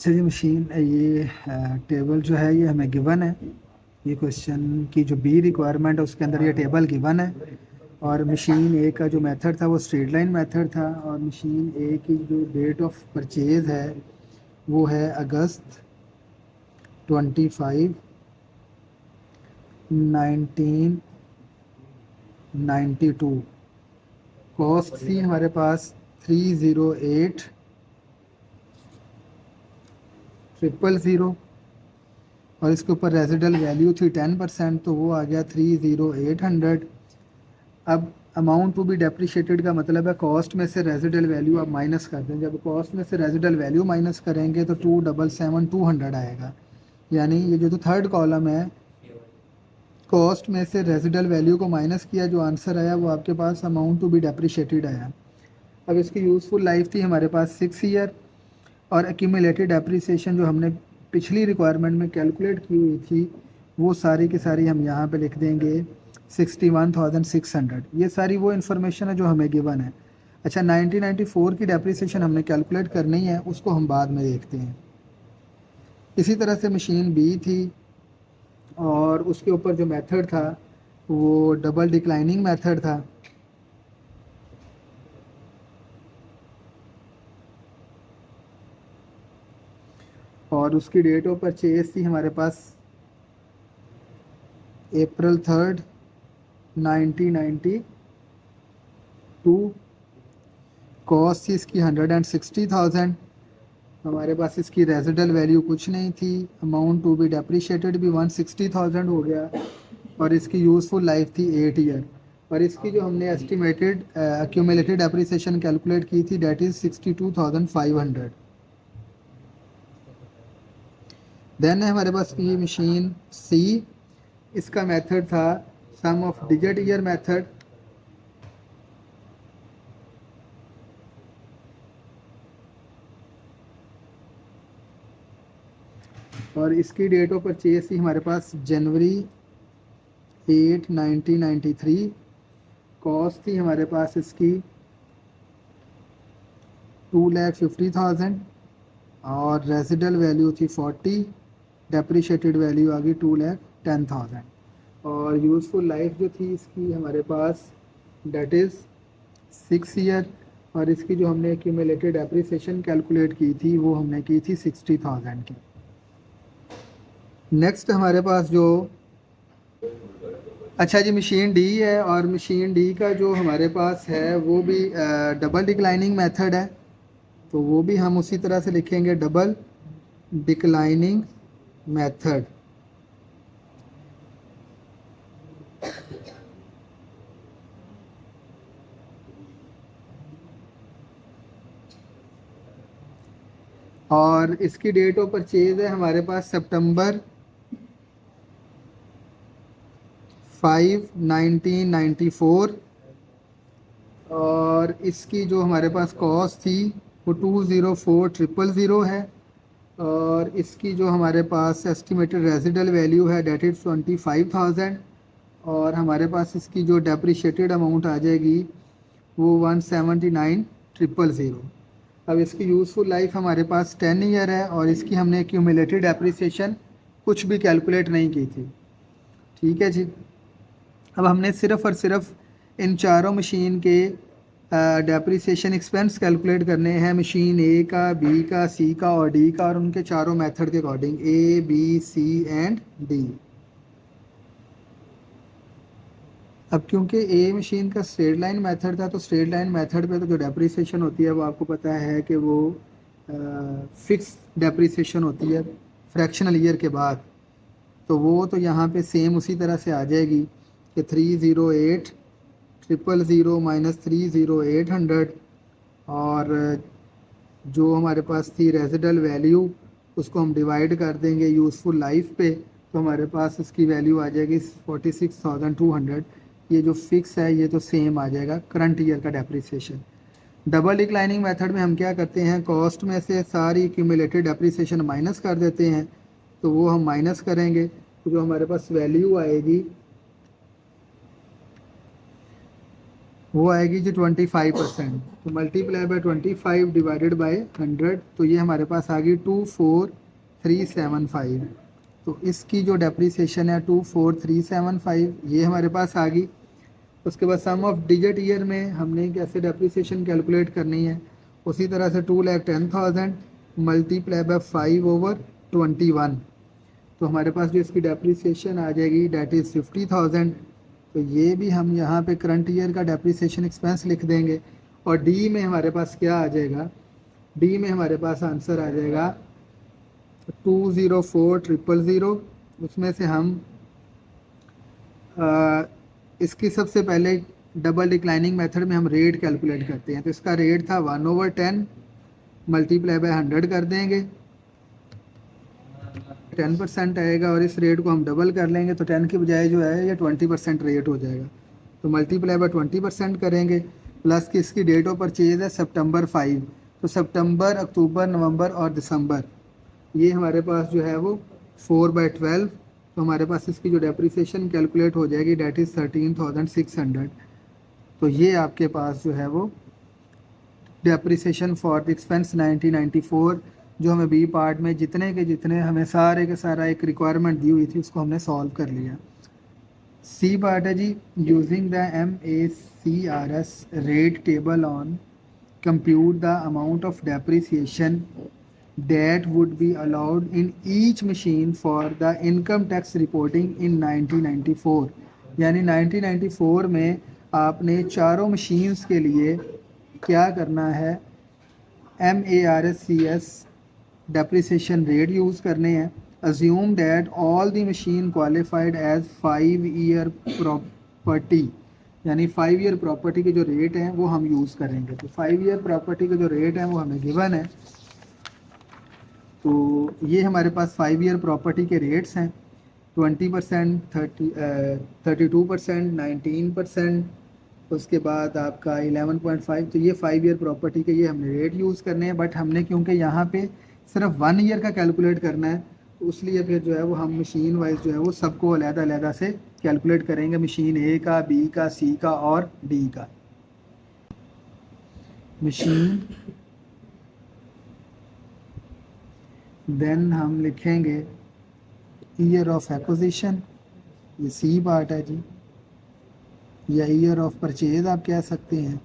अच्छा जी मशीन ये टेबल जो है ये हमें गिवन है। ये क्वेश्चन की जो बी रिक्वायरमेंट है उसके अंदर ये टेबल गिवन है। और मशीन ए का जो मेथड था वो स्ट्रेट लाइन मेथड था। और मशीन ए की जो डेट ऑफ परचेज है वो है अगस्त 25 1992। कॉस्ट थी हमारे पास 308,000 और इसके ऊपर रेजिडल वैल्यू थी 10%, तो वो आ गया 30800। अब अमाउंट टू बी डेप्रिशिएटेड का मतलब है कॉस्ट में से रेजिडल वैल्यू आप माइनस कर दें। जब कॉस्ट में से रेजिडल वैल्यू माइनस करेंगे तो 277,200 आएगा। यानी ये जो थर्ड कॉलम है, कॉस्ट में से रेजिडल वैल्यू को माइनस किया, जो आंसर आया वो आपके पास अमाउंट टू बी डेप्रिशिएटेड आया। अब इसकी यूज़फुल लाइफ थी हमारे पास 6 ईयर। और एक्यूमुलेटेड डेप्रिसिएशन जो हमने पिछली रिक्वायरमेंट में कैलकुलेट की हुई थी वो सारी की सारी हम यहाँ पे लिख देंगे 61,600। ये सारी वो इन्फॉर्मेशन है जो हमें गिवन है। अच्छा, 1994 की डेप्रिसिएशन हमने कैलकुलेट करनी है, उसको हम बाद में देखते हैं। इसी तरह से मशीन बी थी और उसके ऊपर जो मेथड था वो डबल डिक्लाइनिंग मेथड था। और उसकी डेट ऑफ परचेज थी हमारे पास April 3, 1992। कॉस्ट थी इसकी 160,000। हमारे पास इसकी रेजिडल वैल्यू कुछ नहीं थी। अमाउंट टू बी डेप्रिशिएटेड भी 160,000 हो गया। और इसकी यूज़फुल लाइफ थी 8 ईयर। और इसकी जो हमने एस्टिमेटेड एक्यूमुलेटेड डेप्रिसिएशन कैलकुलेट की थी डेट इज़ 62,500। देन है हमारे पास ये मशीन सी। इसका मेथड था सम ऑफ डिजिट ईयर मेथड। और इसकी डेट ऑफ परचेज थी हमारे पास जनवरी 8, 1993। कॉस्ट थी हमारे पास इसकी 2,50,000 और रेजिडल वैल्यू थी 40। डेप्रिशिएटेड वैल्यू आ गई 2,10,000। और यूज़फुल लाइफ जो थी इसकी हमारे पास डेट इज़ 6 ईयर। और इसकी जो हमने एक्यूमुलेटेड डेप्रिसिएशन कैलकुलेट की थी वो हमने की थी 60,000 की। नेक्स्ट हमारे पास जो अच्छा जी मशीन डी है। और मशीन डी का जो हमारे पास है वो भी डबल डिक्लाइनिंग मेथड है, तो वो भी हम उसी तरह से लिखेंगे डबल डिक्लाइनिंग मेथड। और इसकी डेट ऑफ परचेज है हमारे पास सितंबर 5, 1994। और इसकी जो हमारे पास कॉस्ट थी वो 204,000 है। और इसकी जो हमारे पास एस्टिमेटेड रेजिडल वैल्यू है डेट इज़ 25,000। और हमारे पास इसकी जो डेप्रिशिएटेड अमाउंट आ जाएगी वो 179,000। अब इसकी यूज़फुल लाइफ हमारे पास 10 ईयर है। और इसकी हमने एक्यूमुलेटेड डेप्रिसिएशन कुछ भी कैलकुलेट नहीं की थी। ठीक है जी। अब हमने सिर्फ़ और सिर्फ इन चारों मशीन के डेप्रिसिएशन एक्सपेंस कैलकुलेट करने हैं, मशीन ए का, बी का, सी का और डी का, और उनके चारों मेथड के according A B C and D. अब क्योंकि ए मशीन का स्ट्रेट लाइन मेथड था तो स्ट्रेट लाइन मेथड पे तो जो डेप्रिसिएशन होती है वो आपको पता है कि वो फिक्स डेप्रिसिएशन होती है फ्रैक्शनल ईयर के बाद। तो वो तो यहाँ पे सेम उसी तरह से आ जाएगी कि 308,000 माइनस 30800। और जो हमारे पास थी रेजिडल वैल्यू उसको हम डिवाइड कर देंगे यूज़फुल लाइफ पे, तो हमारे पास इसकी वैल्यू आ जाएगी 46,200। ये जो फिक्स है ये तो सेम आ जाएगा करंट ईयर का डेप्रिसिएशन। डबल डिक्लाइनिंग मेथड में हम क्या करते हैं, कॉस्ट में से सारी एक्यूमुलेटेड डेप्रिसिएशन माइनस कर देते हैं। तो वो हम माइनस करेंगे तो जो हमारे पास वैल्यू आएगी वो आएगी जी 25%। तो मल्टीप्लाई बाय 25 डिवाइडेड बाय 100, तो ये हमारे पास आ गई 24375। तो इसकी जो डेप्रीसिएशन है 24375 ये हमारे पास आ गई। उसके बाद सम ऑफ डिजिट ईयर में हमने कैसे डेप्रीसिएशन कैलकुलेट करनी है, उसी तरह से 2,10,000 मल्टीप्लाई बाय 5/21। तो हमारे पास जो इसकी डेप्रीसिएशन आ जाएगी डेट इज़ 50,000। तो ये भी हम यहाँ पे करंट ईयर का डेप्रीसिएशन एक्सपेंस लिख देंगे। और डी में हमारे पास क्या आ जाएगा, डी में हमारे पास आंसर आ जाएगा 204,000। उसमें से हम इसकी सबसे पहले डबल डिक्लाइनिंग मेथड में हम रेट कैलकुलेट करते हैं। तो इसका रेट था 1/10 मल्टीप्लाई बाय 100 कर देंगे, 10% आएगा। और इस रेट को हम डबल कर लेंगे तो 10 की बजाय जो है ये 20% रेट हो जाएगा। तो मल्टीप्लाई बाय 20% करेंगे, प्लस कि इसकी डेट ऑफ परचेज है सितंबर 5। तो सितंबर, अक्टूबर, नवंबर और दिसंबर, ये हमारे पास जो है वो 4/12। तो हमारे पास इसकी जो डेप्रीसिएशन कैलकुलेट हो जाएगी डेट इज़ 13,600। तो ये आपके पास जो है वो डेप्रीसिएशन फॉर द एक्सपेंस 1994 जो हमें बी पार्ट में जितने के जितने हमें सारे के सारा एक रिक्वायरमेंट दी हुई थी उसको हमने सॉल्व कर लिया। सी पार्ट है जी, using the MACRS rate table on compute the amount of depreciation that would be allowed in each machine for the income tax reporting in 1994। यानी 1994 में आपने चारों मशीन्स के लिए क्या करना है, MARSCS डेप्रिसिएशन रेट यूज़ करने हैं। Assume that all the machine qualified as 5 year property, यानी 5 ईयर प्रॉपर्टी के जो रेट हैं वो हम यूज़ करेंगे। तो 5 ईयर प्रॉपर्टी के जो रेट हैं वो हमें गिवन है। तो ये हमारे पास 5 ईयर प्रॉपर्टी के रेट्स हैं 20%, 32%, 19%, उसके बाद आपका 11.5। तो ये 5 ईयर प्रॉपर्टी के ये हमने रेट यूज़ करने हैं। बट हमने क्योंकि यहाँ पे सिर्फ 1 ईयर का कैलकुलेट करना है तो इसलिए फिर जो है वो हम मशीन वाइज जो है वो सबको अलग-अलग से कैलकुलेट करेंगे, मशीन ए का, बी का, सी का और डी का। मशीन देन हम लिखेंगे ईयर ऑफ एक्विजिशन, ये सी पार्ट है जी, या ईयर ऑफ परचेज आप कह सकते हैं।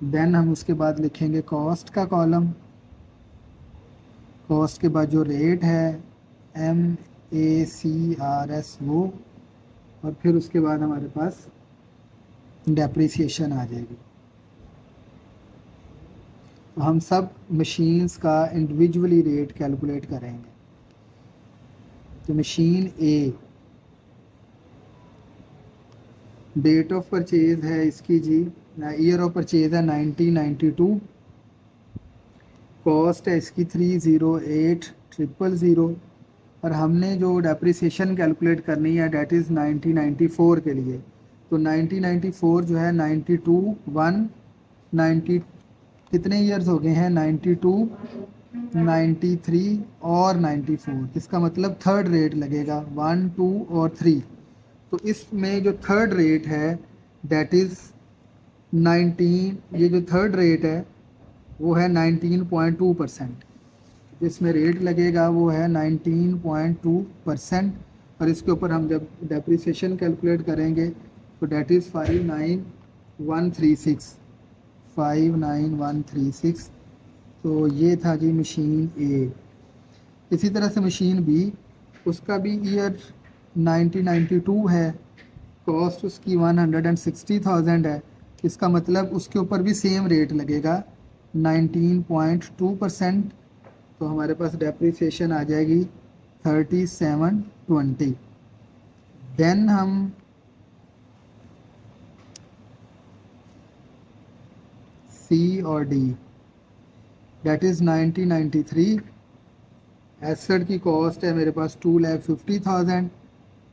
देन हम उसके बाद लिखेंगे कॉस्ट का कॉलम, कॉस्ट के बाद जो रेट है MACRS वो, और फिर उसके बाद हमारे पास डेप्रिसिएशन आ जाएगी। हम सब मशीन्स का इंडिविजुअली रेट कैलकुलेट करेंगे। तो machine A, date of purchase है इसकी जी, ईयर ऑफ परचेज है 1992, कॉस्ट है इसकी 308,000, और हमने जो डेप्रिसिएशन कैलकुलेट करनी है डेट इज़ 1994 के लिए। तो 1994 जो है 92, 1, 90 कितने ईयर्स हो गए हैं, 92, 93 और 94। इसका मतलब थर्ड रेट लगेगा 1, 2 और 3। तो इसमें जो थर्ड रेट है डेट इज़ 19, ये जो थर्ड रेट है वो है 19.2%। जिसमें रेट लगेगा वो है 19.2%। और इसके ऊपर हम जब डेप्रिसिएशन कैलकुलेट करेंगे तो डेट इज़ 59136। तो ये था जी मशीन ए। इसी तरह से मशीन बी, उसका भी ईयर 1992 है, कॉस्ट उसकी 160,000 है। इसका मतलब उसके ऊपर भी सेम रेट लगेगा 19.2%। तो हमारे पास डेप्रिसिएशन आ जाएगी 3720। देन हम सी और डी, डेट इज़ 1993, एसेट की कॉस्ट है मेरे पास 2,50,000,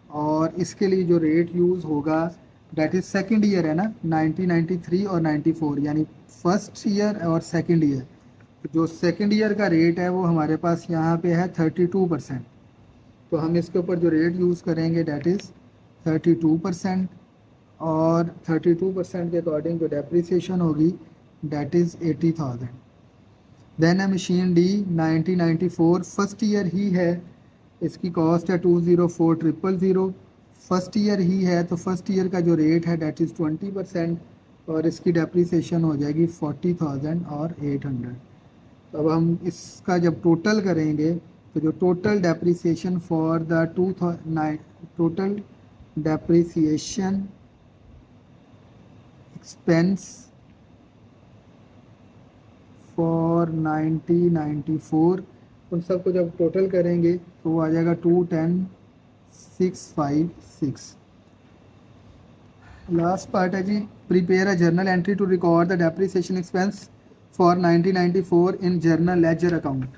और इसके लिए जो रेट यूज़ होगा डेट इज़ सेकेंड ईयर है ना, 1993 और 94, यानी फर्स्ट ईयर और सेकेंड ईयर। जो सेकेंड ईयर का रेट है वो हमारे पास यहाँ पे है 32%। तो हम इसके ऊपर जो रेट यूज़ करेंगे डेट इज़ 32%। और 32% के अकॉर्डिंग जो डेप्रिसिएशन होगी डेट इज़ 80,000। देन है मशीन डी 1994, फर्स्ट ईयर ही है, इसकी कॉस्ट है 204,000। फर्स्ट ईयर ही है तो फर्स्ट ईयर का जो रेट है डेट इज़ 20% और इसकी डेप्रिसिएशन हो जाएगी 40,000 और 800। तो अब हम इसका जब टोटल करेंगे तो जो total depreciation for the total depreciation expense for 1994 उन सबको जब टोटल करेंगे तो वो आ जाएगा 210,656। लास्ट पार्ट है जी, prepare a journal entry to record the depreciation expense for 1994 in journal ledger account.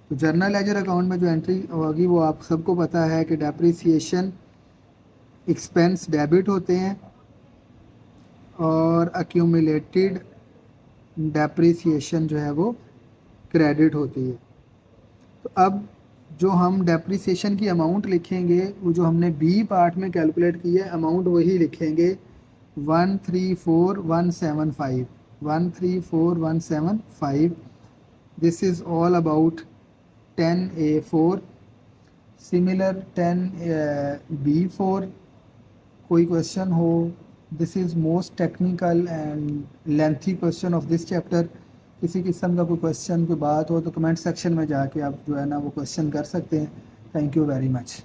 तो जर्नल लेजर अकाउंट में जो एंट्री होगी वो आप सबको पता है कि डेप्रिसिएशन एक्सपेंस डेबिट होते हैं और अक्यूमुलेटेड डेप्रिसिएशन जो है वो क्रेडिट होती है। तो अब जो हम डेप्रिसिएशन की अमाउंट लिखेंगे वो जो हमने बी पार्ट में कैलकुलेट की है अमाउंट वही लिखेंगे 134,175 134,175। This is all about 10A4। Similar 10B4। कोई क्वेश्चन हो, this is most technical and lengthy question of this chapter. किसी किस्म का कोई क्वेश्चन की बात हो तो कमेंट सेक्शन में जाके आप जो है ना वो क्वेश्चन कर सकते हैं। Thank you very much.